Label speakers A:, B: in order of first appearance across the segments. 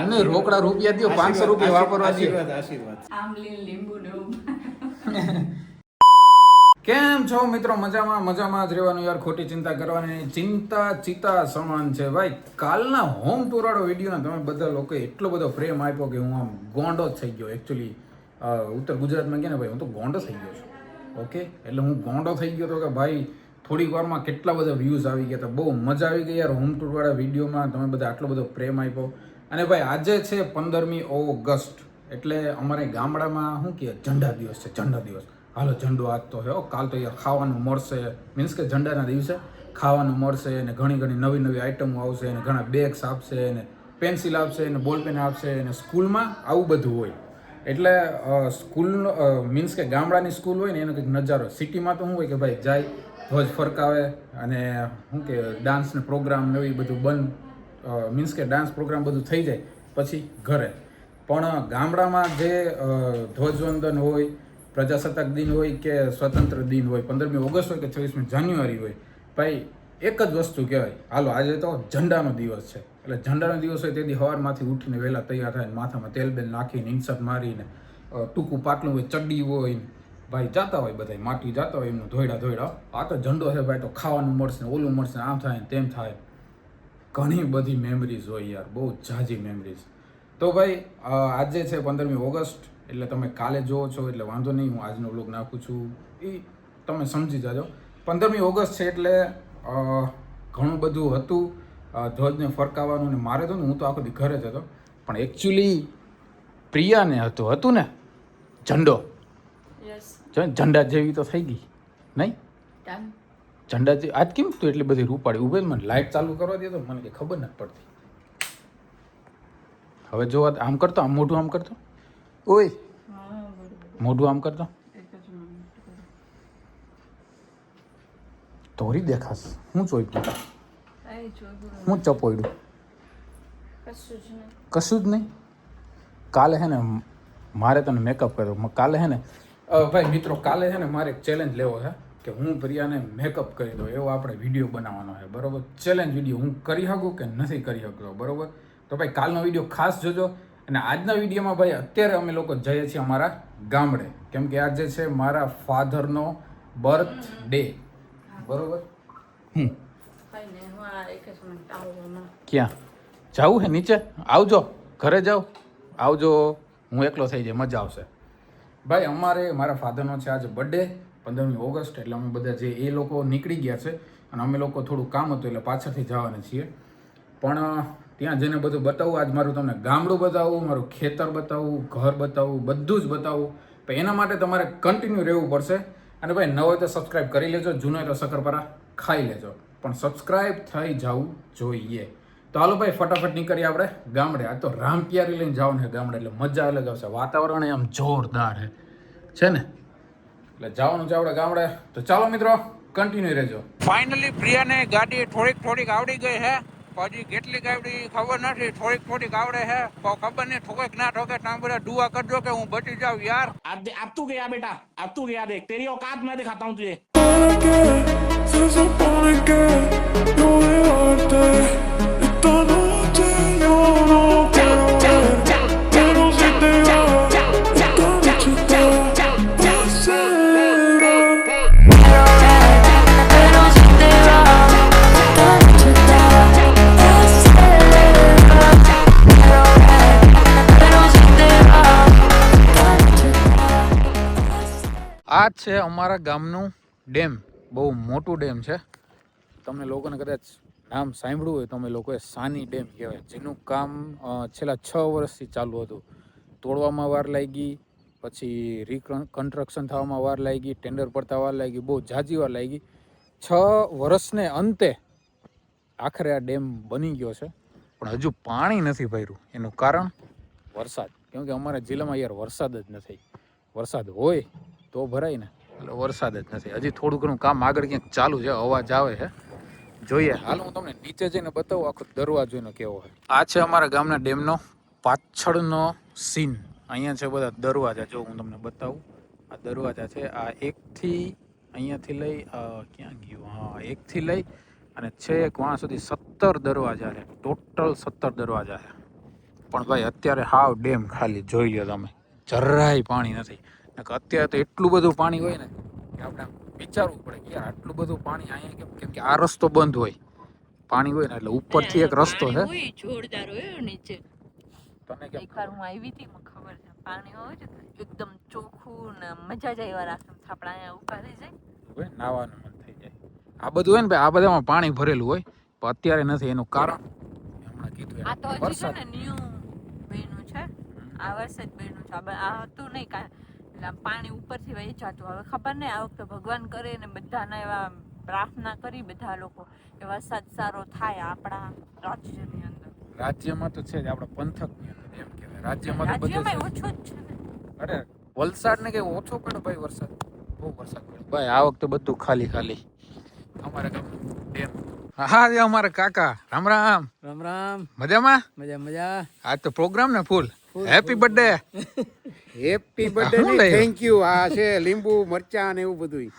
A: એમને રોકડા રૂપિયા દો, 500 રૂપિયા વાપરવા દો.
B: આમલી લીંબુ ને એવું.
A: કેમ છો મિત્રો? મજામાં મજામાં જ રહેવાનું યાર, ખોટી ચિંતા કરવાની નહીં. ચિંતા ચિતા સમાન છે ભાઈ. કાલના હોમ ટૂર વાળો વિડીયોને તમે બધા લોકોએ એટલો બધો પ્રેમ આપ્યો કે હું આમ ગોંડો જ થઈ ગયો. એકચ્યુઅલી ઉત્તર ગુજરાતમાં કે ને ભાઈ, હું તો ગોંડો થઈ ગયો છું. ઓકે, એટલે હું ગોંડો થઈ ગયો તો કે ભાઈ થોડીક વારમાં કેટલા બધા વ્યૂઝ આવી ગયા હતા. બહુ મજા આવી ગઈ યાર હોમ ટૂર વાળા વિડીયોમાં. તમે બધા આટલો બધો પ્રેમ આપ્યો. અને ભાઈ આજે છે 15મી ઓગસ્ટ, એટલે અમારે ગામડામાં શું કહે, ઝંડા દિવસ છે. ઝંડા દિવસ, હાલો ઝંડો આજતો છે. કાલ તો યાર ખાવાનું મળશે, મીન્સ કે ઝંડાના દિવસે ખાવાનું મળશે અને ઘણી ઘણી નવી નવી આઈટમો આવશે અને ઘણા બેગ્સ આપશે અને પેન્સિલ આપશે અને બોલપેન આપશે અને સ્કૂલમાં આવું બધું હોય. એટલે સ્કૂલ મીન્સ કે ગામડાની સ્કૂલ હોય ને એનો કંઈક નજારો. સિટીમાં તો શું હોય કે ભાઈ જાય, ધ્વજ ફરકાવે અને શું કે ડાન્સ ને પ્રોગ્રામ ને એવું બધું બંધ, મીન્સ કે ડાન્સ પ્રોગ્રામ બધું થઈ જાય પછી ઘરે. પણ ગામડામાં જે ધ્વજવંદન હોય, પ્રજાસત્તાક દિન હોય કે સ્વતંત્ર દિન હોય, 15મી ઓગસ્ટ હોય કે 26મી જાન્યુઆરી હોય, ભાઈ એક જ વસ્તુ કહેવાય, હાલો આજે તો ઝંડાનો દિવસ છે. એટલે ઝંડાનો દિવસ હોય તેથી સવારમાંથી ઉઠીને વહેલા તૈયાર થાય, માથામાં તેલ બેલ નાખીને ઇન્સર્ટ મારીને ટૂંકું પાટલું હોય, ચડ્ડી હોય, ભાઈ જાતા હોય બધા માટી જાતા હોય એમનું ધોયડા. આ તો ઝંડો છે ભાઈ, તો ખાવાનું મળશે, ઓલું મળશે, આમ થાય ને તેમ થાય. ઘણી બધી મેમરીઝ હોય યાર, બહુ ઝાઝી મેમરીઝ. તો ભાઈ આજે છે 15મી ઓગસ્ટ, એટલે તમે કાલે જોવો છો એટલે વાંધો નહીં, હું આજનો વ્લોગ નાખું છું એ તમે સમજી જાજો. 15મી ઓગસ્ટ છે એટલે ઘણું બધું હતું, ધ્વજને ફરકાવવાનું ને મારે તો ને, હું તો આખો દી ઘરે જ હતો. પણ એકચ્યુઅલી પ્રિયાને હતું ને ઝંડો, ઝંડા જેવી તો થઈ ગઈ નહીં? ઝંડા જેવી આજ કેમ તું એટલી બધી રૂપાડી ઉભે? મને લાઇટ ચાલુ કરવા દે તો મને કંઈ ખબર નથી પડતી. હવે જો આમ કરતો, આમ મોઢું આમ કરતો, ઓય મોઢું આમ કરતો, ધોરી દેખાશ. હું ચોઈપું, હું ચપોયડું, કશું જ નહીં. કાલે હે ને મારે તને મેકઅપ કર્યો. કાલે હે ને ભાઈ મિત્રો, કાલે છે ને મારે એક ચેલેન્જ લેવો છે કે હું પ્રિયાને મેકઅપ કરી દઉં, એવો આપણે વિડીયો બનાવવાનો છે. બરોબર, ચેલેન્જ વિડીયો હું કરી શકું કે નથી કરી શકતો. બરોબર, તો ભાઈ કાલનો વિડીયો ખાસ જોજો. અને આજના વિડીયોમાં ભાઈ અત્યારે અમે લોકો જઈએ છીએ અમારા ગામડે, કેમ કે આજે છે મારા ફાધરનો બર્થ ડે. બરોબર, ક્યાં જવું છે? નીચે આવજો, ઘરે જાઓ, આવજો. હું એકલો થઈ જાય, મજા આવશે. ભાઈ અમારે મારા ફાધરનો છે આજે બર્થડે, 15મી ઓગસ્ટ. એટલે અમે બધા જે એ લોકો નીકળી ગયા છે અને અમે લોકો થોડું કામ હતું એટલે પાછળથી જવાના છીએ. પણ ત્યાં જઈને બધું બતાવું. આજ મારું તમને ગામડું બતાવું, મારું ખેતર બતાવું, ઘર બતાવું, બધું જ બતાવું. પણ એના માટે તમારે કન્ટિન્યુ રહેવું પડશે. અને ભાઈ નવો હોય તો સબસ્ક્રાઈબ કરી લેજો, જૂનો હોય તો શક્કરપારા ખાઈ લેજો, પણ સબસ્ક્રાઈબ થઈ જવું જોઈએ. તો હાલો ભાઈ ફટાફટ નીકળીએ આપણે ગામડે. આ તો રામપિયારી લઈને જવાનું છે ગામડે, એટલે મજા અલગ આવશે. વાતાવરણ આમ જોરદાર છે ને, એટલે જવાનું છે આપણે ગામડે. તો ચાલો મિત્રો, કન્ટિન્યુ રહેજો. ફાઇનલી પ્રિયાને ગાડી થોડીક આવડી ગઈ છે. પછી કેટલીક આવડી ખબર નથી, થોડીક આવડે છે. ખબર નહીં ઠોકે ના ઠોકે. તમે બધા દુઆ કરજો કે હું બચી જાઉં યાર.
C: अब तू गया बेटा, अब तू गया, देख तेरी औकात मैं दिखाता हूँ तुझे.
A: આ છે અમારા ગામનું ડેમ, બહુ મોટું ડેમ છે. તમને લોકોને કદાચ નામ સાંભળ્યું હોય તો અમે લોકોએ સાની ડેમ કહેવાય, જેનું કામ છેલ્લા 6 વર્ષથી ચાલુ હતું. તોડવામાં વાર લાગી, પછી રિકન્સ્ટ્રક્શન થવામાં વાર લાગી, ટેન્ડર પડતા વાર લાગી, બહુ ઝાઝી વાર લાગી. 6 વર્ષને અંતે આખરે આ ડેમ બની ગયો છે. પણ હજુ પાણી નથી ભર્યું. એનું કારણ વરસાદ, કેમ કે અમારા જિલ્લામાં યાર વરસાદ જ નથી. વરસાદ હોય તો ભરાય ને, એટલે વરસાદ જ નથી. હજી થોડું ઘણું કામ આગળ ક્યાંક ચાલુ છે, અવાજ આવે છે, જોઈએ. હાલ હું તમને નીચે જઈને બતાવું આખો દરવાજો એનો કેવો હોય. આ છે અમારા ગામના ડેમનો પાછળનો સીન. અહીંયા છે બધા દરવાજા, જો હું તમને બતાવું. આ દરવાજા છે, આ એકથી અહીંયાથી લઈ ક્યાં ગયું, હા એકથી લઈ અને છેક વાં સુધી 17 દરવાજા છે. ટોટલ 17 દરવાજા છે. પણ ભાઈ અત્યારે હાવ ડેમ ખાલી જોઈ લો તમે, જરાય પાણી નથી. નકર અત્યારે તો એટલું બધું પાણી હોય ને કે આપણે વિચારવું પડે કે યાર આટલું બધું પાણી અહીંયા કેમ કે આ રસ્તો બંધ હોય, પાણી હોય ને એટલે ઉપરથી એક રસ્તો છે.
B: જોરદાર હોય નીચે.
A: તને કેમ
B: એકવાર હું આવી હતી, મને ખબર છે પાણી હોય છે એકદમ ચોખ્ખું ને મજા જ આવ્યા રાખે. આપણે અહીંયા ઉભા રહી જાય,
A: નાવાનું મન થઈ જાય. આ બધું હોય ને ભાઈ, આ બધામાં પાણી ભરેલું હોય પણ અત્યારે નથી. એનું કારણ હમણાં કીધું
B: આ તો હજી છે ને ન્યુ બન્યું છે, આ વર્ષે જ બન્યું છે. આ હતું નહીં કાંઈ, એટલે આમ પાણી ઉપરથી વહી જતું. હવે ખબર નહીં, આ વખતે ભગવાન કરે ને બધાના એવા પ્રાર્થના કરી બધા લોકો કે વરસાદ સારો થાય આપણા રાજ્યની અંદર.
A: રાજ્યમાં તો છે જ, આપણા પંથકની અંદર એમ કહેવાય. રાજ્યમાં તો બધું
B: રાજ્યમાં ઓછો જ છે ને.
A: અરે વલસાડ ને કે ઓછો પડે ભાઈ વરસાદ, બહુ વરસાદ પડે ભાઈ. આ વખતે બધું ખાલી ખાલી. અમારે ડેમ. હા જે અમારે કાકા રામ રામ.
D: રામ રામ.
A: મજામાં?
D: મજા મજા.
A: આજ તો પ્રોગ્રામ ને ફૂલ. Happy birthday.
D: Happy birthday. Thank you. આ છે લીંબુ મરચા ને એવું બધું.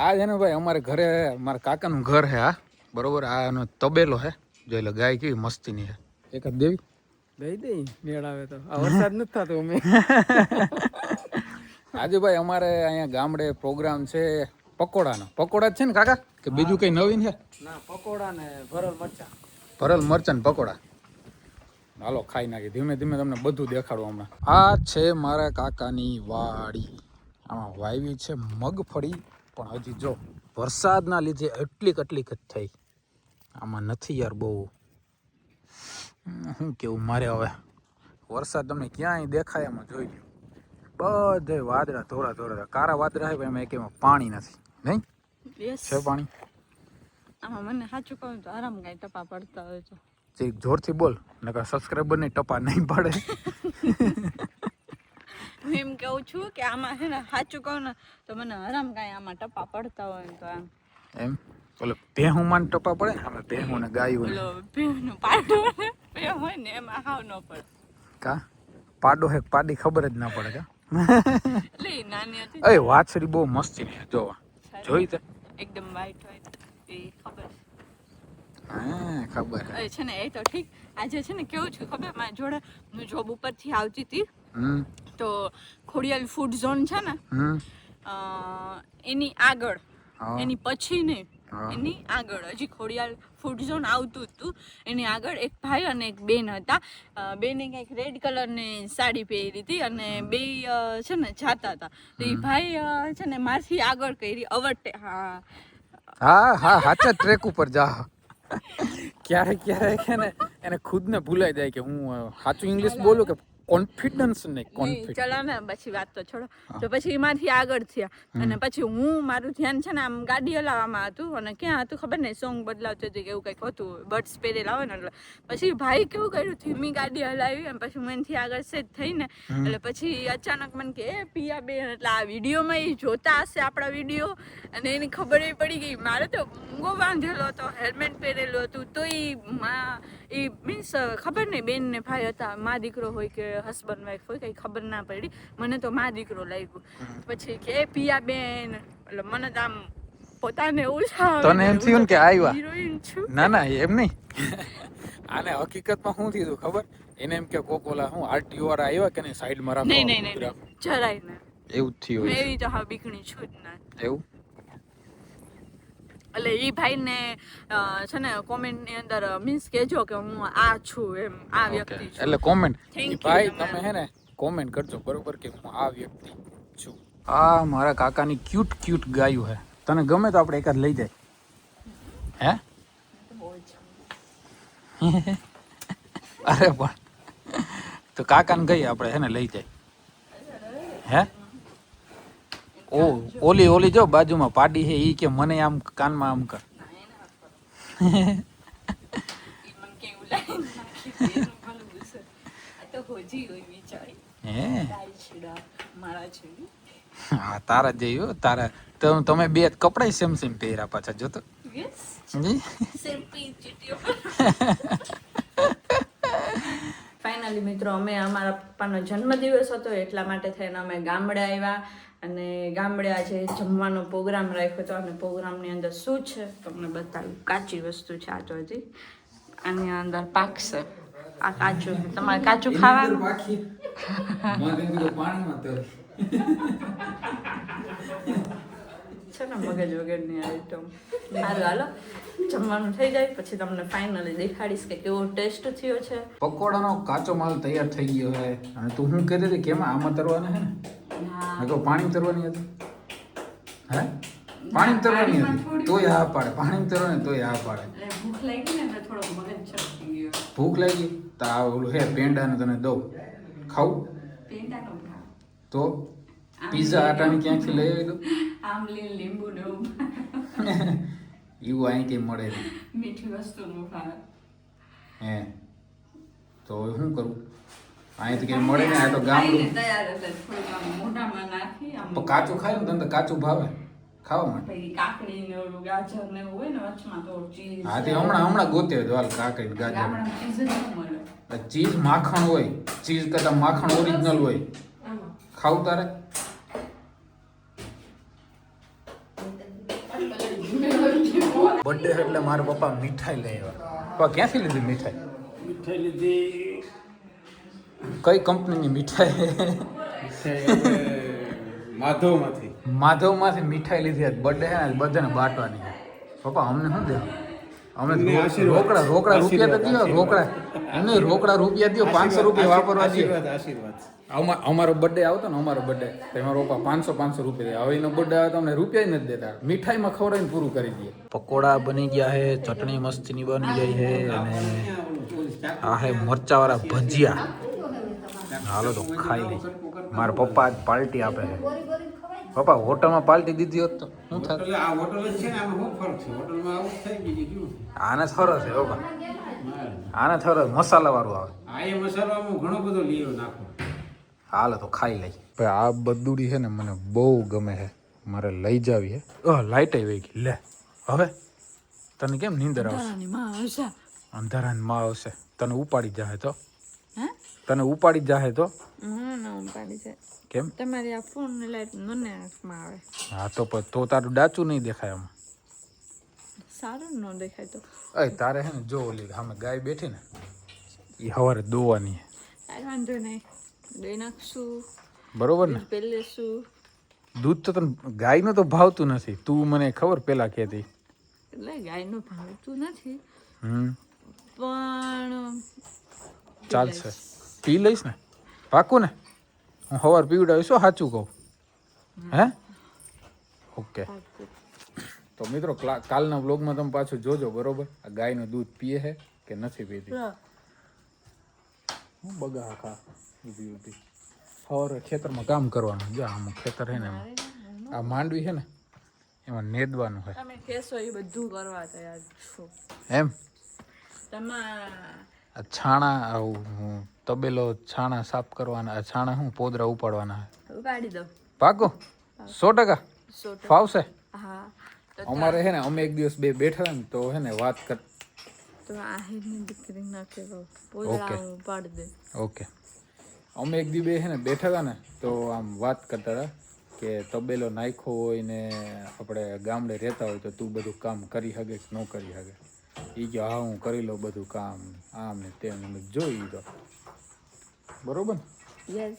A: આ છે ને ભાઈ અમારે ઘરે, મારા કાકાનું ઘર હે આ, બરોબર. આ એનો તબેલો હે, જોઈ લો ગાય કેવી મસ્તીની હે. એક જ દેવી
D: ગઈ દઈ મેળ આવે તો. આ વરસાદ નથી થતો અમે.
A: આજે ભાઈ અમારે અહીંયા ગામડે પ્રોગ્રામ છે પકોડાનો. પકોડા જ છે ને કાકા કે બીજું કઈ નવીન છે?
D: ના, પકોડા ને ભરેલ મરચા.
A: ભરેલ મરચાં ને પકોડા. હાલો ખાઈ નાખી. ધીમે ધીમે તમને બધું દેખાડું હમણાં. આ છે મારા કાકાની વાડી. આમાં વાવી છે મગફળી, પણ હજી જો વરસાદના લીધે એટલીક જ થઈ. આમાં નથી યાર બહુ. શું કેવું મારે હવે, વરસાદ તમને ક્યાંય દેખાય એમાં જોઈ લો. બધે વાદળા થોડા કારા વાદળા છે, એમાં એકેમાં પાણી નથી. નહીં છે પાણી?
B: આમાં મને સાચું કહું તો આરામ કાંઈ ટપા પડતા હોય છે.
A: જે જોરથી બોલ, નકર સબસ્ક્રાઈબર ને ટપા નહીં પડે.
B: હું એમ કહું છું કે આમાં છે ને સાચું કહું ને તો મને આરામ કાંઈ આમાં ટપા પડતા હોય ને તો
A: એમ ઓલો ભેહું માં ટપા પડે ને, અમે ભેહું ને ગાયું
B: ઓલો ભેહુંનું પાડું ને ભેહ હોય ને એમાં હાવ ન પડે.
A: કા પાડો હે પાડી ખબર જ ના પડે. કા
B: એટલે ઈ નાની હતી
A: અરે વાછડી બહુ મસ્તી ને જોવા, જોઈ તે
B: એકદમ વ્હાઈટ હોય એ ખબર.
A: હા ખબર.
B: અરે છે ને એ તો ઠીક. આજે છે ને કેવું છું ખબર, મારી જોડે હું જોબ ઉપરથી આવતી હતી તો ખોડિયાલ ફૂડ ઝોન છે ને એની આગળ, એની પછી નહીં, એની આગળ હજી ખોડિયાલ ફૂડ ઝોન આવતું હતું. એની આગળ એક ભાઈ અને એક બેન હતા. બેને કંઈક રેડ કલરની સાડી પહેરી હતી અને બે છે ને જાતા હતા. તો એ ભાઈ છે ને મારથી આગળ કરી અવટે. હા
A: હા હા સાચા ટ્રેક ઉપર જા. ક્યારેક છે ને એને ખુદ ને ભૂલાઈ જાય કે હું સાચું ઇંગ્લિશ બોલું કે કોન્ફિડન્સ નહીં. કોન્ફિડન્સ
B: ચલો ને પછી વાત તો છોડો. તો પછી એમાંથી આગળ થયા અને પછી હું મારું ધ્યાન છે ને આમ ગાડી હલાવવામાં હતું અને ક્યાં હતું ખબર નહીં, સોંગ બદલાવતી હતી કે એવું કંઈક હતું, બર્ડ્સ પહેરેલા હોય ને એટલે. પછી ભાઈ કેવું કર્યું, ધીમી ગાડી હલાવી અને પછી હું એનાથી આગળ સેટ થઈને એટલે પછી અચાનક મને કે એ પિયા બેન, એટલે આ વિડીયોમાં એ જોતા હશે આપણા વિડીયો અને એની ખબર એ પડી ગઈ. મારે તો મૂંગો બાંધેલો હતો, હેલ્મેટ પહેરેલું હતું, તો એ મીન્સ ખબર નહીં બેન ને ભાઈ હતા, મા દીકરો હોય કે હસબન્ડ વાઈફ હોય, કઈ ખબર ના પડી. મને તો મા દીકરો લાગ્યું. પછી કે પિયા બેન, એટલે મને તો આમ પોતાને એવું
A: તને એમ થયું ને કે આવ્યા
B: હિરોઈન છું.
A: ના એમ નહીં. આને હકીકતમાં શું થયું ખબર, એને એમ કે કોક ઓલા હું આરટીઓ વાળા આવ્યા કે નહીં સાઈડમાં રાખો.
B: નહીં જરાય ને
A: એવું જ થયું.
B: એવી તો હા બીકણી છું જ ના.
A: એવું
B: એટલે એ ભાઈને છે ને કોમેન્ટ ની અંદર મીન્સ કેજો કે હું આ છું એમ, આ વ્યક્તિ છું.
A: એટલે કોમેન્ટ ભાઈ
B: તમે
A: તમે હે ને કોમેન્ટ કરજો બરોબર કે હું આ વ્યક્તિ છું. આ મારા કાકાની ક્યુટ ગાયું હે. તને ગમે તો આપણે એકાદ લઈ જાય. હે અરે પણ તો કાકાને ગઈ આપણે હે ને લઈ જાય. હે ઓલી જો બાજુમાં પાડી છે ઈ કે મને આમ કાનમાં આમ કર. હા તારા જેવી તારા તમે બે કપડા સેમ પહેર્યા પાછા જોતો.
B: ફાઇનલી મિત્રો અમે અમારા પપ્પાનો જન્મદિવસ હતો એટલા માટે થઈને અમે ગામડે આવ્યા અને ગામડે આજે જમવાનો પ્રોગ્રામ રાખ્યો હતો અને પ્રોગ્રામની અંદર શું છે તમને બતાવ્યું. કાચી વસ્તુ છે આ તો હજી આની અંદર પાકશે. આ કાચું છે. તમારે કાચું ખાવાનું?
A: બાકી મને કીધું પાણીમાં તર.
B: છે ને મગજ વગરની આઈટમ. સારું હાલો જમવાનું થઈ જાય પછી તમને ફાઇનલી દેખાડીશ કે કેવો ટેસ્ટ થયો છે.
A: પકોડાનો કાચો માલ તૈયાર થઈ ગયો છે અને તું શું કહેતી હતી કેમ આમાં તરવાના છે ને? મેં કહું પાણી તરવાની હતી. હે પાણી તરવાની હતી તોય હા પાડે. પાણી તરવાની તોય હા પાડે.
B: એટલે ભૂખ લાગી ને એટલે થોડો મગજ છટકી ગયો.
A: ભૂખ લાગી તો આ ઓલું હે પેંડાને તને દઉં ખાવું
B: પેંડાનો ભાવ.
A: તો પીઝા આટાની ક્યાંથી લઈ આવી દઉં?
B: આમલી લીંબુ ને એવું
A: એવું અહીં કંઈ મળે નહીં.
B: મીઠી વસ્તુનું ભાવ.
A: હે તો હવે શું કરું? અહીંથી કંઈ મળે ને આ તો ગામડું.
B: તૈયાર હતા થોડુંક આમ મોઢામાં નાખી આમ
A: તો કાચું ખાય ને તને તો કાચું ભાવે ખાવા માટે.
B: પછી કાકડી ને ઓલું ગાજર ને એવું હોય ને વચમાં તો ચીઝ.
A: હા તે હમણાં ગોતે હાલ કાકડી ગાજર.
B: ગામડામાં ચીઝ જ ન મળે.
A: ચીઝ માખણ હોય ચીઝ કરતા માખણ ઓરિજિનલ હોય. ખાવું તારે? બર્થડે એટલે મારા પપ્પા મીઠાઈ લઈ આવ્યા. પપ્પા ક્યાંથી લીધી મીઠાઈ?
D: મીઠાઈ લીધી
A: કઈ કંપનીની મીઠાઈ?
D: માધવમાંથી.
A: માધવમાંથી મીઠાઈ લીધી આજ બર્થડે છે ને બધાને બાંટવાની છે. પપ્પા અમને શું દેવું? અમે રોકડા રૂપિયા તો દો. રોકડા રૂપિયા દો. 500 રૂપિયા વાપરવા દો.
D: આશીર્વાદ.
A: અમારો બર્થડે આવતો ને અમારો બર્થડે તો મારો પપ્પા 500 રૂપિયા દે. હવે એનો બર્થડે આવે તો અમને રૂપિયા નથી દેતા. મીઠાઈમાં ખવડાવીને પૂરું કરી દઈએ. પકોડા બની ગયા છે, ચટણી મસ્તીની બની ગઈ છે અને આ હે મરચાવાળા ભજીયા. હાલો તો ખાઈ લઈ. મારા પપ્પા આજ પાર્ટી આપે છે. પપ્પા હોટલમાં પાર્ટી દીધી હોત તો શું થાય?
D: એટલે આ હોટલ જ છે ને આમાં શું ફરક છે? હોટલમાં આવું જ થઈ ગયું.
A: આને સરસ છે પપ્પા. આને સરસ મસાલાવાળું આવે.
D: આ એ મસાલામાં ઘણો બધો લીલો નાખો.
A: હાલો તો ખાઈ લઈ. ભાઈ આ બધુડી છે ને મને બહુ ગમે છે. મારે લઈ જાવી છે. લાઈટ આવી ગઈ. લે હવે તને કેમ નીંદર આવશે? અંધારાની માં આવશે. તને ઉપાડી જાહે તો? તને ઉપાડી જાહે તો?
B: ના ઉપાડી છે.
A: કેમ?
B: તમારી આ ફોન ની લાઈટ મને આંખમાં આવે.
A: હા તો તો તારું ડાચું નહીં દેખાય આમાં.
B: સારું ન દેખાય તો.
A: તારે હે ને જો ઓલી સામે ગાય બેઠી ને એ સવારે દોવાની છે.
B: કાંઈ વાંધો નહીં દઈ નાખશું.
A: બરોબર ને?
B: પહેલે શું
A: દૂધ તો તને ગાયનું તો ભાવતું નથી. તું મને ખબર પેલા કહેતી.
B: એટલે ગાયનું ભાવતું નથી
A: હમ
B: પણ
A: ચાલશે. પી લઈશ ને પાકું ને? હું સવાર પીવડાવીશ. શું સાચું કહું? હે ઓકે. તો મિત્રો કાલના વ્લોગમાં તમે પાછું જોજો બરોબર. આ ગાયનું દૂધ પીએ છે કે નથી પીતી. હું બગા ખા ઊભી ઊભી. સવારે ખેતરમાં કામ કરવાનું. જો આમ ખેતર છે ને એમાં આ માંડવી છે ને એમાં નેદવાનું છે.
B: તમે કહેશો એ બધું કરવા તૈયાર છો.
A: એમ
B: તમારા
A: આ છાણા આવું તબેલો છાણા સાફ કરવાના. આ છાણા શું પોદરા ઉપાડવાના છે.
B: ઉપાડી દો.
A: પાકો 100% ફાવશે.
B: હા
A: અમારે છે ને અમે એક દિવસ બેઠા ને તો હે ને વાત કર
B: તો આહિરની દીકરી ના કહેવો પોદરા ઉપાડી દે.
A: ઓકે. અમે એક દી બે છે ને બેઠા હતા ને તો આમ વાત કરતા હતા કે તબેલો નાખ્યો હોય ને આપણે ગામડે રહેતા હોય તો તું બધું કામ કરી શકે કે ન કરી શકે. એ કે હા હું કરી લઉં બધું કામ આમ ને તેમ ને જોઈ તો બરોબર ને?
B: યસ.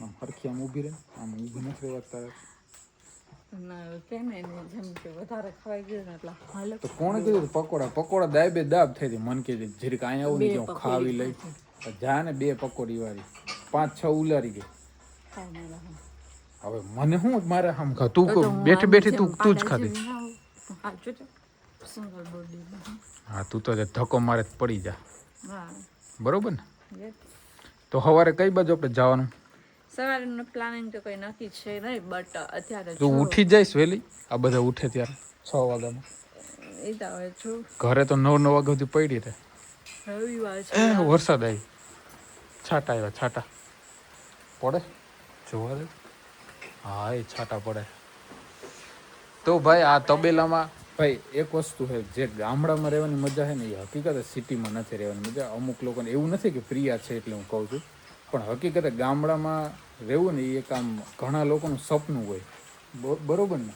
A: આમ હરખી આમ ઊભી રહે. આમ ઊભી નથી રહેવાતા.
B: કેમ એને જેમ કે વધારે ખવાઈ ગયું ને એટલે હાલો.
A: તો કોણે કીધું પકોડા દાબે દાબ થઈ હતી. મન કે જરીક અહીંયા આવું નહીં કે હું ખાવી લઈ જા ને 2 પકોડી વાળી 5-6 ઉલારી ગઈ. હવે મને શું મારે આમ ખા તું બેઠી બેઠી તું જ ખાધી. હા તું તો ધક્કો મારે પડી જા. બરોબર ને? તો સવારે કઈ બાજુ આપણે જવાનું?
B: સવારનું પ્લાનિંગ તો કોઈ નક્કી છે નહીં બટ અત્યારે
A: તું ઉઠી જઈશ વહેલી? આ બધા ઉઠે ત્યારે 6 વાગ્યામાં.
B: એ તો હવે છું
A: ઘરે તો 9 વાગ્યા સુધી પડી રહે.
B: રવિવાર છે.
A: વરસાદ આવી છાટા આવ્યા. છાટા પડે જોવા દે. હા એ છાટા પડે. તો ભાઈ આ તબેલામાં ભાઈ એક વસ્તુ છે જે ગામડામાં રહેવાની મજા છે ને એ હકીકત સિટીમાં નથી રહેવાની મજા. અમુક લોકોને એવું નથી કે પ્રિયા છે એટલે હું કહું છું પણ હકીકતે ગામડામાં રહેવું ને એ એક આમ ઘણા લોકોનું સપનું હોય. બરોબર ને?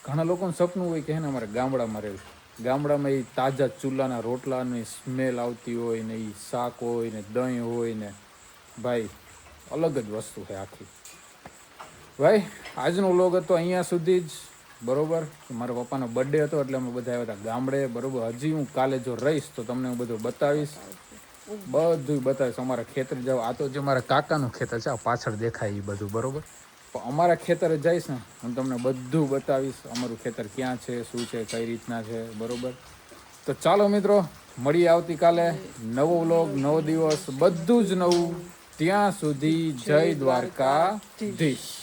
A: ઘણા લોકોનું સપનું હોય કે હે ને અમારે ગામડામાં રહેવું ગામડામાં એ તાજા ચૂલાના રોટલાની સ્મેલ આવતી હોય ને એ શાક હોય ને દહીં હોય ને ભાઈ અલગ જ વસ્તુ છે આખી. ભાઈ આજનો વ્લોગ હતો અહીંયા સુધી જ, બરોબર. મારા પપ્પાનો બર્થડે હતો એટલે અમે બધા આવ્યા હતા ગામડે, બરોબર. હજી હું કાલે જો રહીશ તો તમને હું બધું બતાવીશ, બધું બતાવીશ. અમારા ખેતર જાવ, આ તો જે મારા કાકાનું ખેતર છે, આ પાછળ દેખાય એ બધું, બરોબર. પણ અમારા ખેતરે જઈશ ને હું તમને બધું બતાવીશ, અમારું ખેતર ક્યાં છે, શું છે, કઈ રીતના છે, બરોબર. તો ચાલો મિત્રો, મળીએ આવતીકાલે. નવો વ્લોગ, નવો દિવસ, બધું જ નવું. ત્યાં સુધી જય દ્વારકાધીશ.